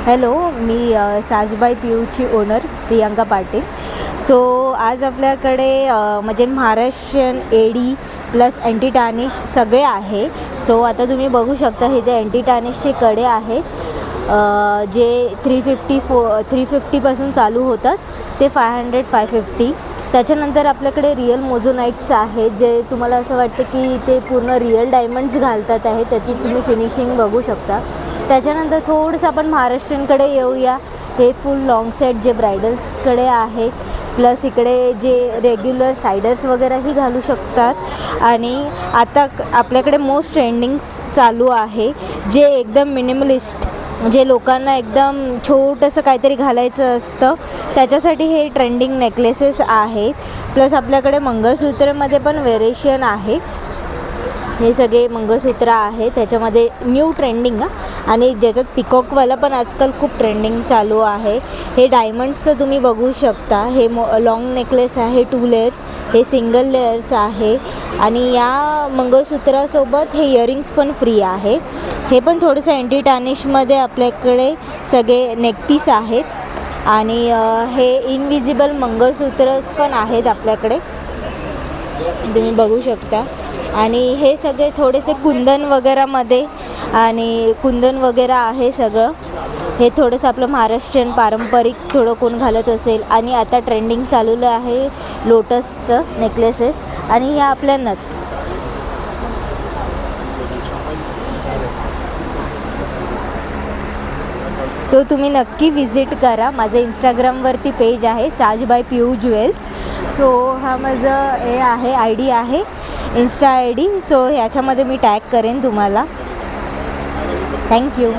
Hello, मी साजबाई पीयूची owner Priyanka Patil. So आज आपल्याकडे म्हणजे Maharashtrian AD plus anti tarnish सगळे आहे. सो आता तुम्ही बघू शकता इथे अँटी टार्निशचे कडे आहेत जे 350पासून चालू होतात ते 500-550. त्याच्यानंतर आपल्याकडे रिअल मोझोनाईट्स आहेत जे तुम्हाला असं वाटतं की ते पूर्ण रिअल डायमंड्स घालतात आहे, त्याची तुम्ही फिनिशिंग बघू शकता. त्याच्यानंतर थोडंसं आपण महाराष्ट्रीयनकडे येऊया. हे फुल लॉंग सेट जे ब्रायडल्सकडे आहेत, प्लस इकडे जे रेग्युलर सायडर्स वगैरेही घालू शकतात. आणि आता आपल्याकडे मोस्ट ट्रेंडिंग्स चालू आहे जे एकदम मिनिमलिस्ट, म्हणजे लोकांना एकदम छोटंसं काहीतरी घालायचं असतं त्याच्यासाठी हे ट्रेंडिंग नेकलेसेस आहेत. प्लस आपल्याकडे मंगळसूत्रमध्ये पण व्हेरिएशन आहे. हे सगळे मंगळसूत्र आहे त्याच्यामध्ये न्यू ट्रेंडिंग आणि ज्याच्यात पिकॉकवाला पण आजकाल खूप ट्रेंडिंग चालू आहे. हे डायमंड्सचं तुम्ही बघू शकता. हे लॉंग नेकलेस आहे 2 लेयर्स, हे सिंगल लेयर्स आहे. आणि या मंगळसूत्रासोबत हे इयरिंग्स पण फ्री आहे. हे पण थोडंसं अँटी टार्निशमध्ये आपल्याकडे सगळे नेकपीस आहेत. आणि हे इनविजिबल मंगळसूत्रच पण आहेत आपल्याकडे, तुम्ही बघू शकता. आणि हे सगळे थोडेसे कुंदन वगैरेमध्ये आणि कुंदन वगैरे आहे सगळं. हे थोडंसं आपलं महाराष्ट्रीयन पारंपरिक थोडं कोण घालत असेल. आणि आता ट्रेंडिंग चालवलं आहे लोटसचं नेकलेसेस. आणि ह्या आपल्या नथ. सो तुम्ही नक्की विजिट करा. माझं इंस्टाग्रामवरती पेज आहे साजबाई पीयू ज्वेल्स. सो हा माझं हे आहे ID आहे, इन्स्टा ID. सो ह्याच्यामध्ये मी टॅग करेन तुम्हाला. थँक्यू.